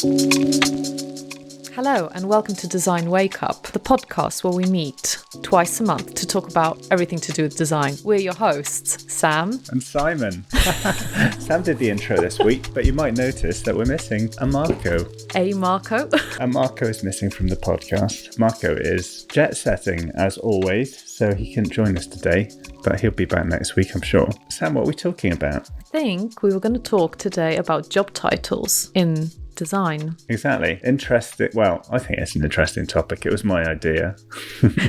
Hello and welcome to Design Wake Up, the podcast where we meet twice a month to talk about everything to do with design. We're your hosts, Sam and Simon. Sam did the intro this week, but you might notice that we're missing a Marco. A Marco? A Marco is missing from the podcast. Marco is jet setting as always, so he couldn't join us today, but he'll be back next week, I'm sure. Sam, what are we talking about? I think we were going to talk today about job titles in design. Exactly. Interesting. Well, I think it's an interesting topic. It was my idea.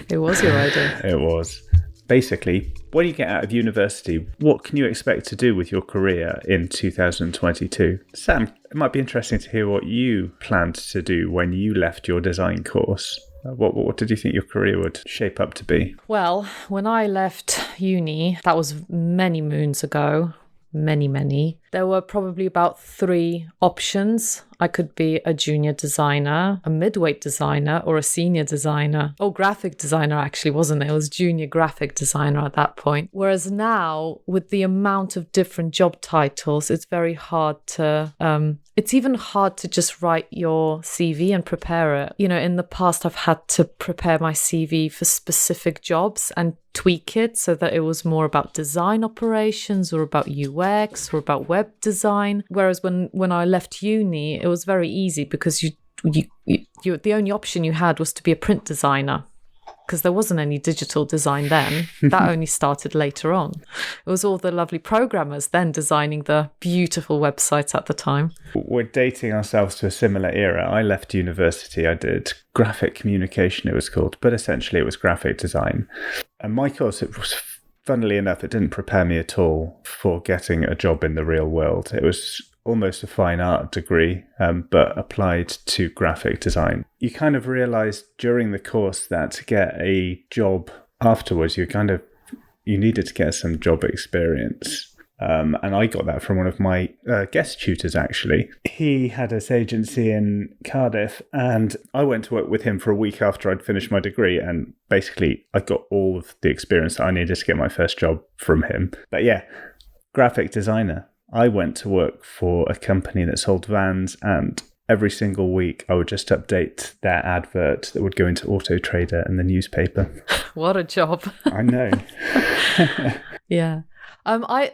It was your idea. It was. Basically, when you get out of university, what can you expect to do with your career in 2022? Sam, it might be interesting to hear what you planned to do when you left your design course. What did you think your career would shape up to be? Well, when I left uni, that was many moons ago. Many. There were probably about 3 options. I could be a junior designer, a midweight designer, or a senior designer. Oh, graphic designer actually, wasn't it? It was junior graphic designer at that point. Whereas now, with the amount of different job titles, it's very hard to... it's even hard to just write your CV and prepare it. You know, in the past, I've had to prepare my CV for specific jobs and tweak it so that it was more about design operations or about UX or about web design. Whereas when I left uni, it was very easy because you the only option you had was to be a print designer, because there wasn't any digital design then. That only started later on. It was all the lovely programmers then designing the beautiful websites at the time. We're dating ourselves to a similar era. I left university, I did graphic communication, it was called, but essentially it was graphic design. And my course, it was, funnily enough, it didn't prepare me at all for getting a job in the real world. It was almost a fine art degree, but applied to graphic design. You kind of realised during the course that to get a job afterwards, you needed to get some job experience. And I got that from one of my guest tutors, actually. He had his agency in Cardiff, and I went to work with him for a week after I'd finished my degree, and basically I got all of the experience that I needed to get my first job from him. But yeah, graphic designer. I went to work for a company that sold vans, and every single week I would just update their advert that would go into Auto Trader and the newspaper. What a job. I know. Yeah. I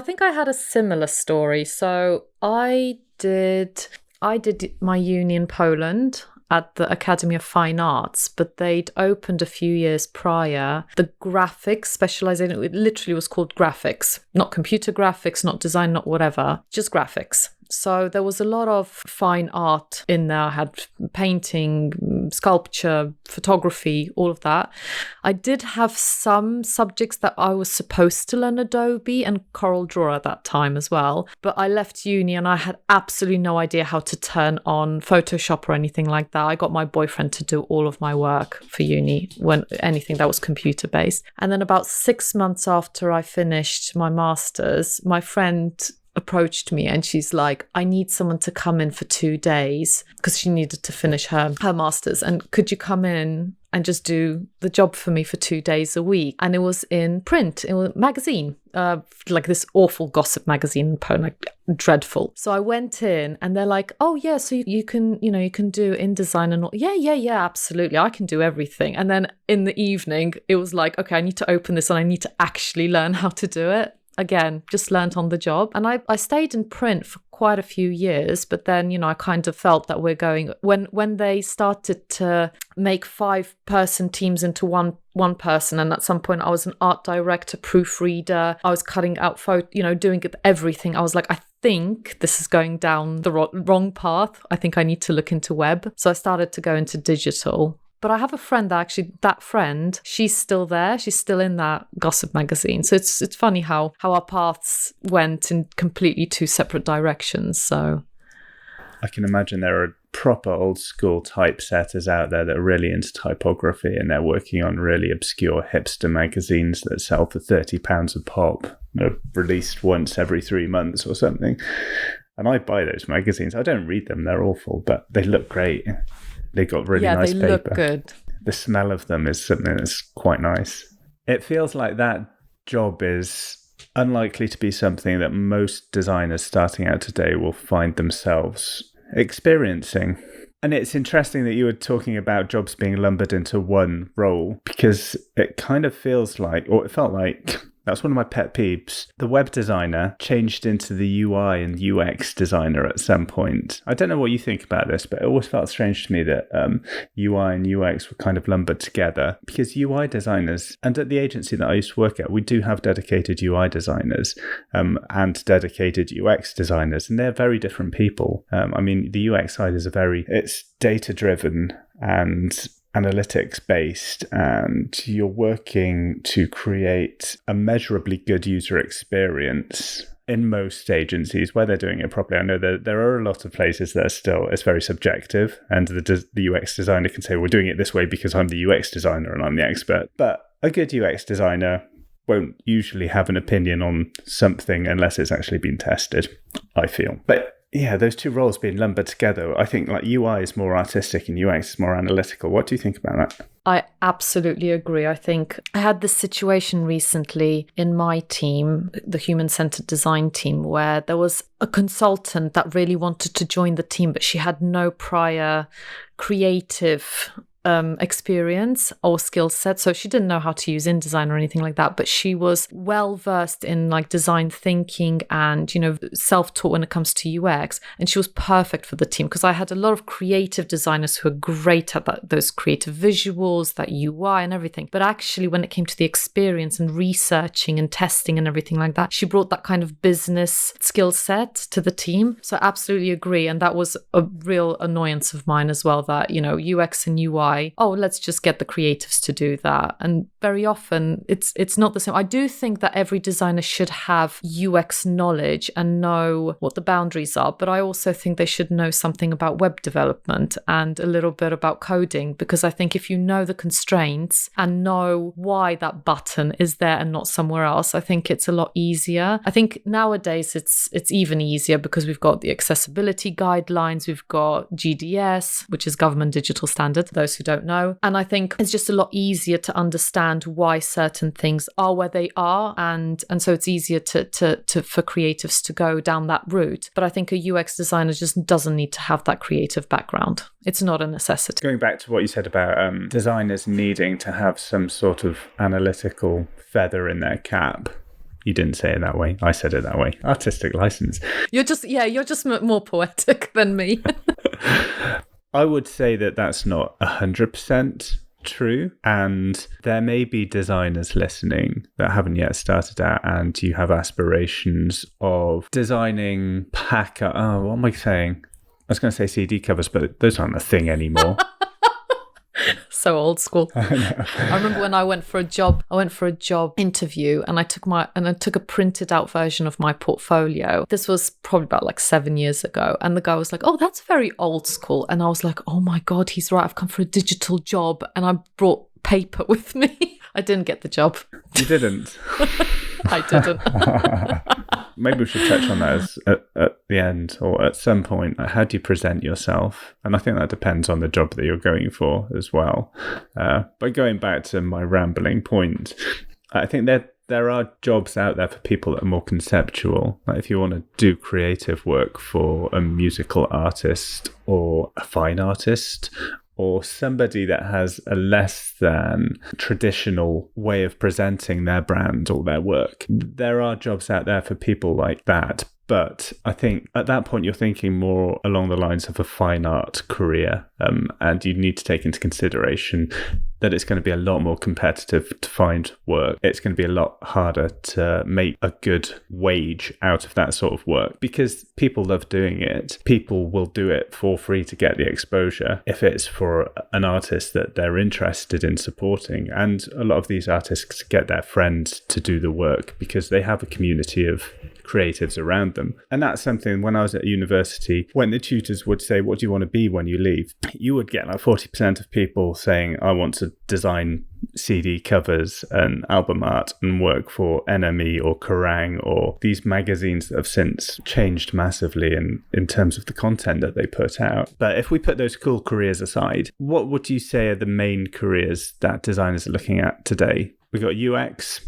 think I had a similar story. So I did my uni in Poland at the Academy of Fine Arts, but they'd opened a few years prior the graphics specialization. It literally was called graphics, not computer graphics, not design, not whatever, just graphics. So there was a lot of fine art in there. I had painting, sculpture, photography, all of that. I did have some subjects that I was supposed to learn Adobe and Corel Draw at that time as well. But I left uni and I had absolutely no idea how to turn on Photoshop or anything like that. I got my boyfriend to do all of my work for uni, anything that was computer based. And then about 6 months after I finished my master's, my friend approached me and she's like, I need someone to come in for 2 days, because she needed to finish her master's, and could you come in and just do the job for me for 2 days a week? And it was in print, it was a magazine, like this awful gossip magazine in Poland, like dreadful. So I went in and they're like, oh yeah, so you can do InDesign and all. Yeah, absolutely, I can do everything. And then in the evening it was like, okay, I need to open this and I need to actually learn how to do it. Again, just learnt on the job. And I stayed in print for quite a few years, but then, I kind of felt that we're going, when they started to make 5-person teams into one person, and at some point I was an art director, proofreader, I was cutting out doing everything. I was like, I think this is going down the wrong path. I think I need to look into web. So I started to go into digital. But I have a friend that friend, she's still there. She's still in that gossip magazine. So it's funny how our paths went in completely 2 separate directions. So I can imagine there are proper old school typesetters out there that are really into typography, and they're working on really obscure hipster magazines that sell for £30 a pop. They're released once every 3 months or something. And I buy those magazines. I don't read them. They're awful, but they look great. They got really nice paper. Yeah, they look good. The smell of them is something that's quite nice. It feels like that job is unlikely to be something that most designers starting out today will find themselves experiencing. And it's interesting that you were talking about jobs being lumbered into one role, because it kind of feels like, or it felt like, that's one of my pet peeves. The web designer changed into the UI and UX designer at some point. I don't know what you think about this, but it always felt strange to me that UI and UX were kind of lumbered together, because UI designers, and at the agency that I used to work at, we do have dedicated UI designers and dedicated UX designers, and they're very different people. I mean, the UX side is it's data driven and analytics based, and you're working to create a measurably good user experience in most agencies where they're doing it properly. I know that there are a lot of places that it's very subjective, and the UX designer can say, we're doing it this way because I'm the UX designer and I'm the expert. But a good UX designer won't usually have an opinion on something unless it's actually been tested, I feel. But yeah, those two roles being lumbered together, I think like UI is more artistic and UX is more analytical. What do you think about that? I absolutely agree. I think I had this situation recently in my team, the human-centered design team, where there was a consultant that really wanted to join the team, but she had no prior creative experience or skill set. So she didn't know how to use InDesign or anything like that, but she was well versed in like design thinking and, self-taught when it comes to UX. And she was perfect for the team, because I had a lot of creative designers who are great at those creative visuals, that UI and everything. But actually, when it came to the experience and researching and testing and everything like that, she brought that kind of business skill set to the team. So I absolutely agree. And that was a real annoyance of mine as well, that, UX and UI, let's just get the creatives to do that. And very often it's not the same. I do think that every designer should have UX knowledge and know what the boundaries are, but I also think they should know something about web development and a little bit about coding, because I think if you know the constraints and know why that button is there and not somewhere else, I think it's a lot easier. I think nowadays it's even easier because we've got the accessibility guidelines, we've got GDS, which is Government Digital Standard, those who don't know. And I think it's just a lot easier to understand why certain things are where they are. And so it's easier to for creatives to go down that route. But I think a UX designer just doesn't need to have that creative background. It's not a necessity. Going back to what you said about designers needing to have some sort of analytical feather in their cap. You didn't say it that way. I said it that way. Artistic license. You're just more poetic than me. I would say that that's not 100% true, and there may be designers listening that haven't yet started out, and you have aspirations of designing what am I saying? I was going to say CD covers, but those aren't a thing anymore. So old school. I remember when I went for a job interview, and I took a printed out version of my portfolio. This was probably about like 7 years ago. And the guy was like, "Oh, that's very old school." And I was like, "Oh my God, he's right. I've come for a digital job." And I brought paper with me. I didn't get the job. You didn't? I didn't. Maybe we should touch on that at the end or at some point. How do you present yourself? And I think that depends on the job that you're going for as well. But going back to my rambling point, I think that there are jobs out there for people that are more conceptual. Like if you want to do creative work for a musical artist or a fine artist, or somebody that has a less than traditional way of presenting their brand or their work. There are jobs out there for people like that. But I think at that point, you're thinking more along the lines of a fine art career. And you need to take into consideration that it's going to be a lot more competitive to find work. It's going to be a lot harder to make a good wage out of that sort of work because people love doing it. People will do it for free to get the exposure if it's for an artist that they're interested in supporting. And a lot of these artists get their friends to do the work because they have a community of creatives around them. And that's something when I was at university, when the tutors would say, "What do you want to be when you leave?" You would get like 40% of people saying, "I want to design CD covers and album art and work for NME or Kerrang or these magazines that have since changed massively in terms of the content that they put out." But if we put those cool careers aside, what would you say are the main careers that designers are looking at today? We've got UX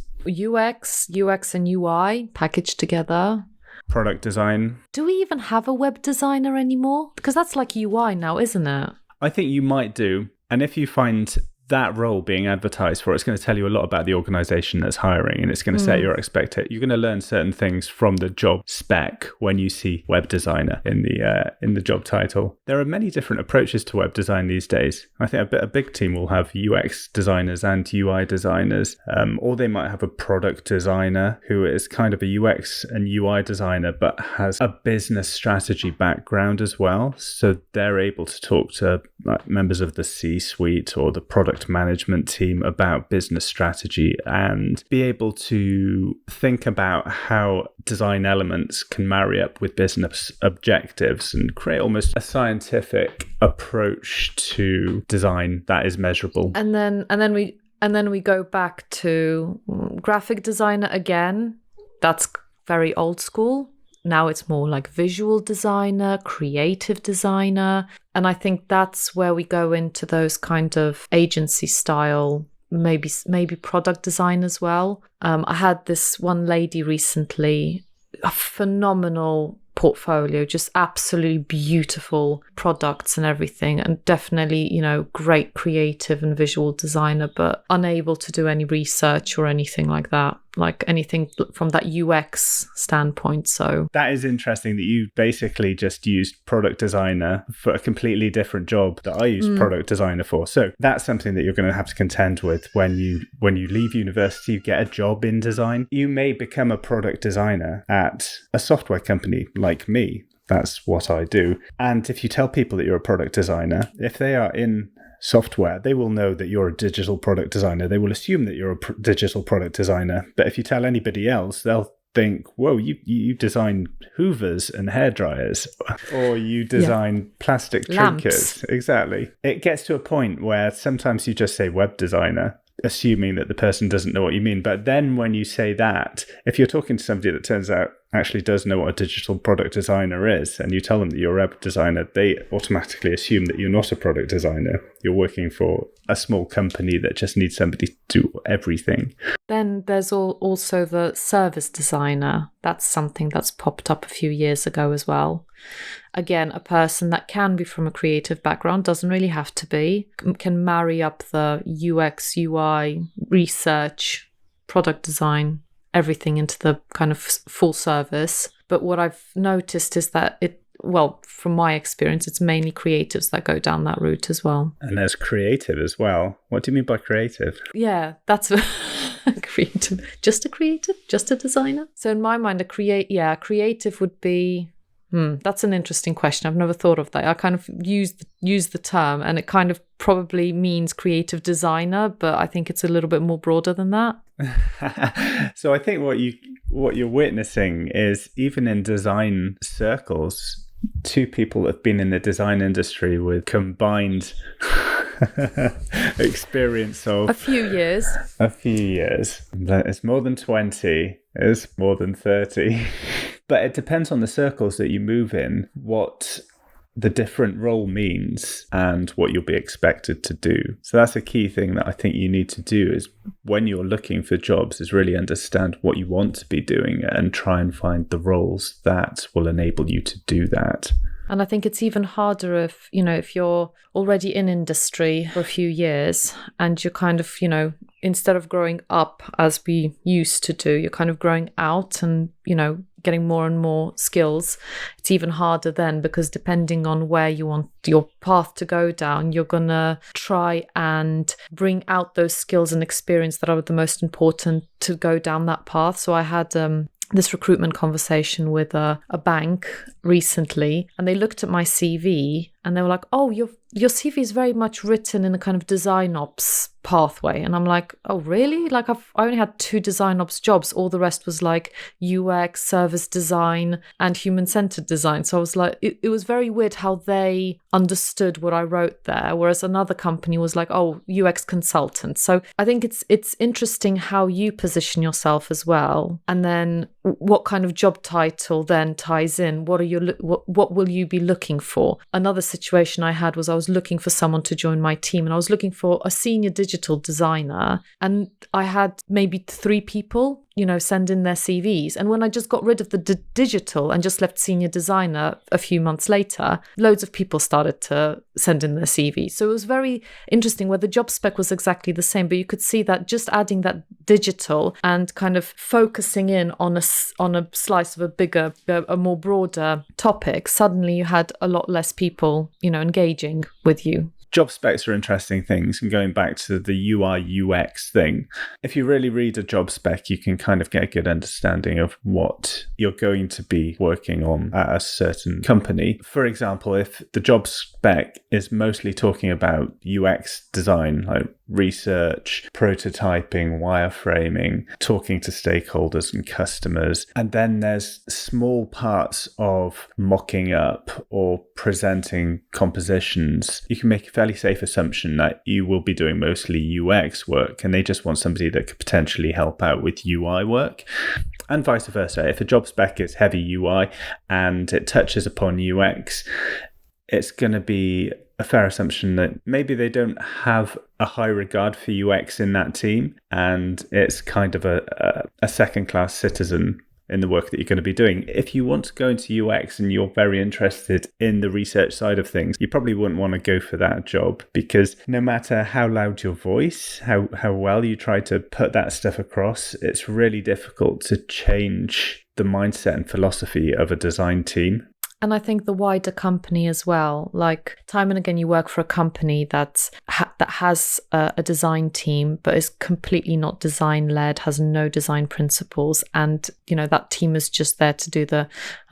and UI packaged together. product design. Do we even have a web designer anymore? Because that's like UI now, isn't it? I think you might do. And if you find that role being advertised for, it's going to tell you a lot about the organization that's hiring, and it's going to set your expectation. You're going to learn certain things from the job spec when you see web designer in the job title. There are many different approaches to web design these days. I think a big team will have UX designers and UI designers, or they might have a product designer who is kind of a UX and UI designer but has a business strategy background as well. So they're able to talk to members of the C-suite or the product management team about business strategy and be able to think about how design elements can marry up with business objectives and create almost a scientific approach to design that is measurable. And then we go back to graphic designer again. That's very old school. Now it's more like visual designer, creative designer. And I think that's where we go into those kind of agency style, maybe product design as well. I had this one lady recently, a phenomenal portfolio, just absolutely beautiful products and everything, and definitely, great creative and visual designer, but unable to do any research or anything like that, like anything from that UX standpoint. So that is interesting that you basically just used product designer for a completely different job that I used product designer for. So that's something that you're going to have to contend with when you leave university, you get a job in design. You may become a product designer at a software company like me. That's what I do. And if you tell people that you're a product designer, if they are in software, they will know that you're a digital product designer. They will assume that you're a digital product designer. But if you tell anybody else, they'll think, whoa, you design hoovers and hairdryers, or you design plastic trinkets. Exactly. It gets to a point where sometimes you just say web designer, assuming that the person doesn't know what you mean. But then when you say that, if you're talking to somebody that turns out actually does know what a digital product designer is, and you tell them that you're a web designer, they automatically assume that you're not a product designer. You're working for a small company that just needs somebody to do everything. Then there's also the service designer. That's something that's popped up a few years ago as well. Again, a person that can be from a creative background, doesn't really have to be, can marry up the UX, UI, research, product design, everything into the kind of full service. But what I've noticed is that from my experience, it's mainly creatives that go down that route as well. And there's creative as well. What do you mean by creative? Yeah, that's creative. Just a designer. So in my mind, creative would be... that's an interesting question. I've never thought of that. I kind of use the term, and it kind of probably means creative designer, but I think it's a little bit more broader than that. So I think what you're witnessing is, even in design circles, two people have been in the design industry with combined experience of a few years. It's more than 20. It's more than 30. But it depends on the circles that you move in, what the different role means and what you'll be expected to do. So that's a key thing that I think you need to do, is when you're looking for jobs, is really understand what you want to be doing and try and find the roles that will enable you to do that. And I think it's even harder if you're already in industry for a few years and you're kind of, instead of growing up as we used to do, you're kind of growing out and, getting more and more skills. It's even harder then, because depending on where you want your path to go down, you're going to try and bring out those skills and experience that are the most important to go down that path. So I had this recruitment conversation with a bank recently, and they looked at my CV and they were like, oh, your CV is very much written in a kind of design ops pathway. And I'm like, oh, really? Like I only had 2 design ops jobs. All the rest was like UX, service design, and human-centered design. So I was like, it was very weird how they understood what I wrote there. Whereas another company was like, oh, UX consultant. So I think it's interesting how you position yourself as well. And then what kind of job title then ties in? What will you be looking for? Another situation I had was I was looking for someone to join my team, and I was looking for a senior digital designer, and I had maybe 3 people. send in their CVs. And when I just got rid of the digital and just left senior designer a few months later, loads of people started to send in their CV. So it was very interesting where the job spec was exactly the same, but you could see that just adding that digital and kind of focusing in on a slice of a more broader topic, suddenly you had a lot less people, engaging with you. Job specs are interesting things, and going back to the UI UX thing, if you really read a job spec, you can kind of get a good understanding of what you're going to be working on at a certain company. For example, if the job spec is mostly talking about UX design, like research, prototyping, wireframing, talking to stakeholders and customers, and then there's small parts of mocking up or presenting compositions, you can make a fairly safe assumption that you will be doing mostly UX work, and they just want somebody that could potentially help out with UI work. And vice versa. If a job spec is heavy UI and it touches upon UX, it's going to be a fair assumption that maybe they don't have a high regard for UX in that team, and it's kind of a second-class citizen in the work that you're going to be doing. If you want to go into UX and you're very interested in the research side of things, you probably wouldn't want to go for that job, because no matter how loud your voice, how well you try to put that stuff across, it's really difficult to change the mindset and philosophy of a design team. And I think the wider company as well, like time and again, you work for a company that has a design team, but is completely not design led, has no design principles. And, that team is just there to do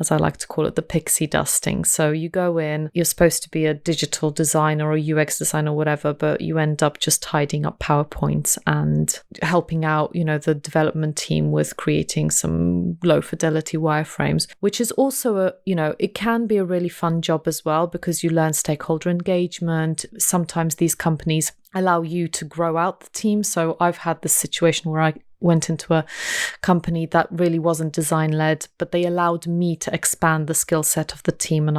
as I like to call it, the pixie dusting. So you go in, you're supposed to be a digital designer or UX designer or whatever, but you end up just tidying up PowerPoints and helping out, the development team with creating some low fidelity wireframes, which is also it can be a really fun job as well, because you learn stakeholder engagement. Sometimes these companies allow you to grow out the team. So I've had this situation where I went into a company that really wasn't design led, but they allowed me to expand the skill set of the team. And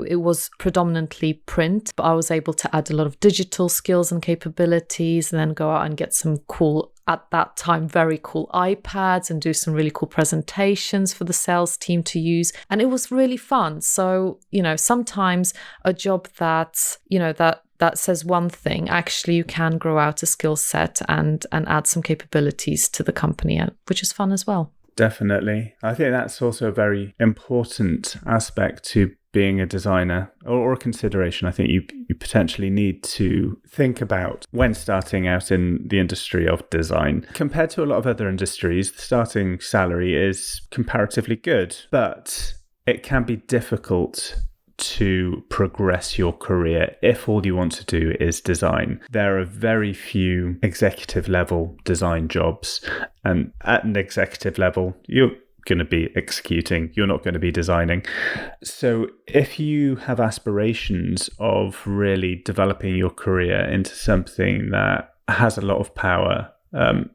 it was predominantly print, but I was able to add a lot of digital skills and capabilities, and then go out and get some cool, at that time, very cool iPads and do some really cool presentations for the sales team to use. And it was really fun. So, sometimes a job that says one thing, actually you can grow out a skill set and add some capabilities to the company, which is fun as well. Definitely. I think that's also a very important aspect to being a designer, or a consideration I think you potentially need to think about when starting out in the industry of design. Compared to a lot of other industries, the starting salary is comparatively good, but it can be difficult to progress your career if all you want to do is design. There are very few executive level design jobs, and at an executive level, you're going to be executing, you're not going to be designing. So if you have aspirations of really developing your career into something that has a lot of power,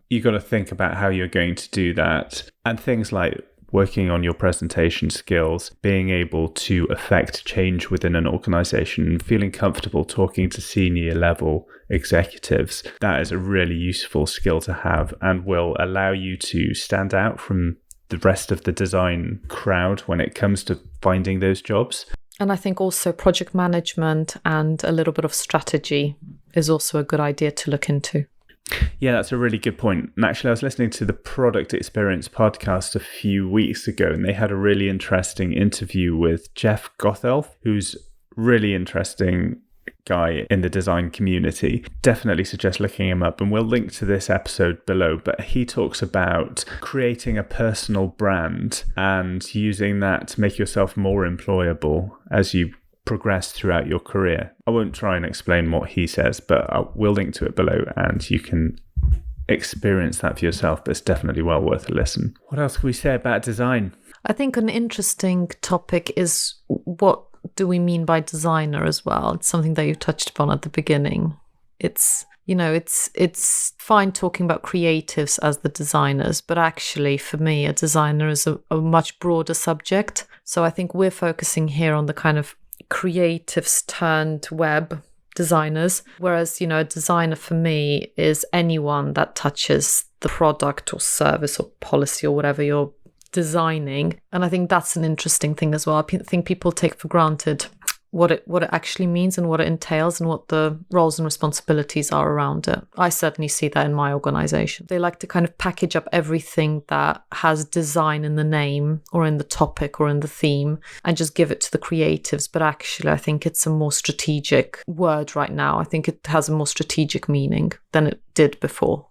you've got to think about how you're going to do that. And things like working on your presentation skills, being able to affect change within an organization, feeling comfortable talking to senior level executives, that is a really useful skill to have and will allow you to stand out from the rest of the design crowd when it comes to finding those jobs. And I think also project management and a little bit of strategy is also a good idea to look into. Yeah, that's a really good point. And actually, I was listening to the Product Experience podcast a few weeks ago, and they had a really interesting interview with Jeff Gothelf, who's really interesting guy in the design community. Definitely suggest looking him up, and we'll link to this episode below. But he talks about creating a personal brand and using that to make yourself more employable as you progress throughout your career. I won't try and explain what he says, but we'll link to it below and you can experience that for yourself, but it's definitely well worth a listen. What else can we say about design? I think an interesting topic is, what do we mean by designer as well? It's something that you touched upon at the beginning. It's fine talking about creatives as the designers, but actually for me, a designer is a much broader subject. So I think we're focusing here on the kind of creatives turned web designers, whereas a designer for me is anyone that touches the product or service or policy or whatever you're designing. And I think that's an interesting thing as well. I think people take for granted what it actually means and what it entails and what the roles and responsibilities are around it. I certainly see that in my organization. They like to kind of package up everything that has design in the name or in the topic or in the theme and just give it to the creatives. But actually, I think it's a more strategic word right now. I think it has a more strategic meaning than it did before.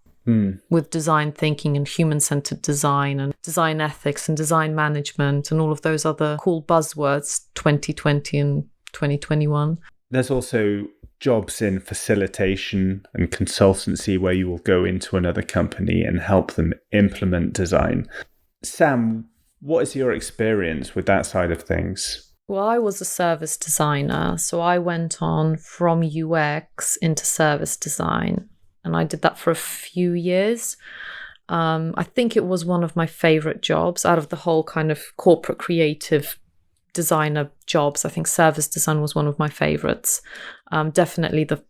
With design thinking and human-centered design and design ethics and design management and all of those other cool buzzwords 2020 and 2021. There's also jobs in facilitation and consultancy where you will go into another company and help them implement design. Sam, what is your experience with that side of things? Well, I was a service designer, so I went on from UX into service design, and I did that for a few years. I think it was one of my favorite jobs out of the whole kind of corporate creative designer jobs. I think service design was one of my favorites. Definitely the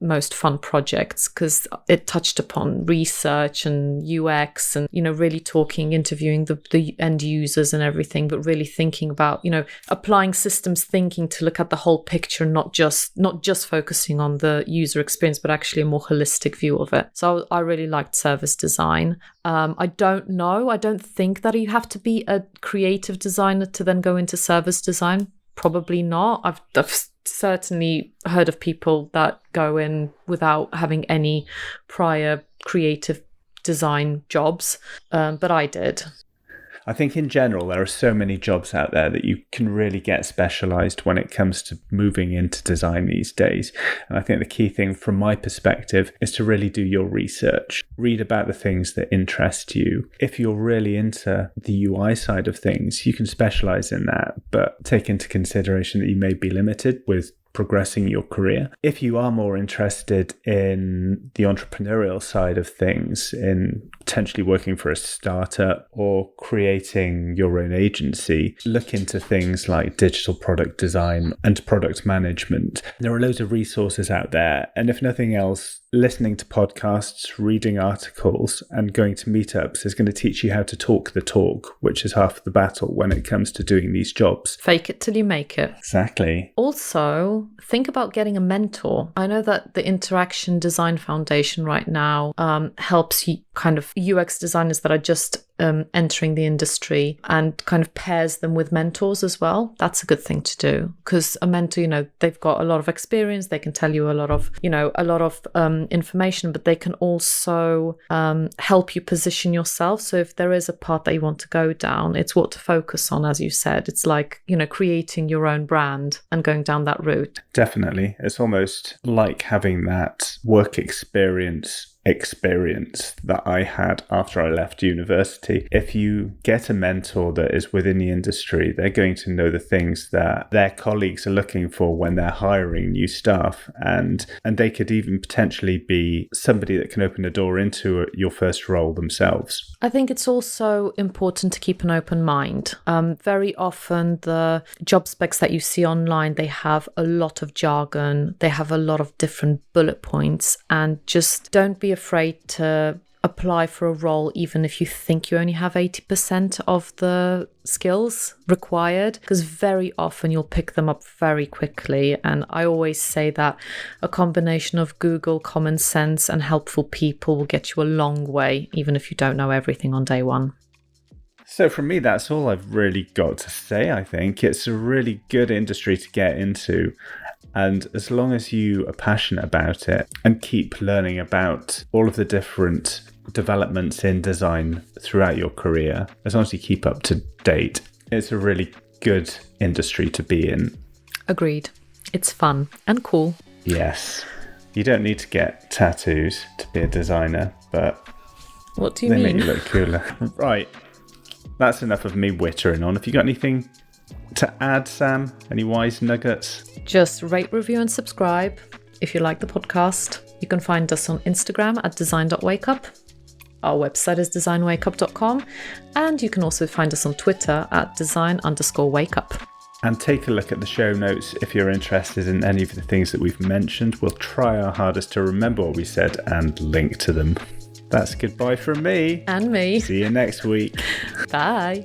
most fun projects because it touched upon research and UX and, really interviewing the end users and everything, but really thinking about, applying systems thinking to look at the whole picture, not just focusing on the user experience, but actually a more holistic view of it. So I really liked service design. I don't think that you have to be a creative designer to then go into service design. Probably not. I've certainly heard of people that go in without having any prior creative design jobs, but I did. I think in general, there are so many jobs out there that you can really get specialized when it comes to moving into design these days. And I think the key thing from my perspective is to really do your research, read about the things that interest you. If you're really into the UI side of things, you can specialize in that, but take into consideration that you may be limited with progressing your career. If you are more interested in the entrepreneurial side of things, in potentially working for a startup or creating your own agency, look into things like digital product design and product management. There are loads of resources out there. And if nothing else, listening to podcasts, reading articles, and going to meetups is going to teach you how to talk the talk, which is half the battle when it comes to doing these jobs. Fake it till you make it. Exactly. Also, think about getting a mentor. I know that the Interaction Design Foundation right now helps you kind of UX designers that are just entering the industry and kind of pairs them with mentors as well. That's a good thing to do because a mentor, they've got a lot of experience. They can tell you a lot of information, but they can also help you position yourself. So if there is a path that you want to go down, it's what to focus on, as you said. It's like, creating your own brand and going down that route. Definitely. It's almost like having that work experience that I had after I left university. If you get a mentor that is within the industry, they're going to know the things that their colleagues are looking for when they're hiring new staff, and they could even potentially be somebody that can open a door into your first role themselves. I think it's also important to keep an open mind. Very often the job specs that you see online, they have a lot of jargon, they have a lot of different bullet points, and just don't be afraid to apply for a role even if you think you only have 80% of the skills required, because very often you'll pick them up very quickly. And I always say that a combination of Google, common sense and helpful people will get you a long way, even if you don't know everything on day one. So from me, that's all I've really got to say. I think it's a really good industry to get into. And as long as you are passionate about it and keep learning about all of the different developments in design throughout your career, as long as you keep up to date, it's a really good industry to be in. Agreed. It's fun and cool. Yes. You don't need to get tattoos to be a designer, but what do you mean? They make you look cooler. Right. That's enough of me wittering on. Have you got anything to add, Sam? Any wise nuggets? Just rate, review and subscribe if you like the podcast. You can find us on Instagram at design.wakeup. Our website is designwakeup.com, and you can also find us on Twitter at design_wakeup. And take a look at the show notes if you're interested in any of the things that we've mentioned. We'll try our hardest to remember what we said and link to them. That's goodbye from me. And me. See you next week. Bye.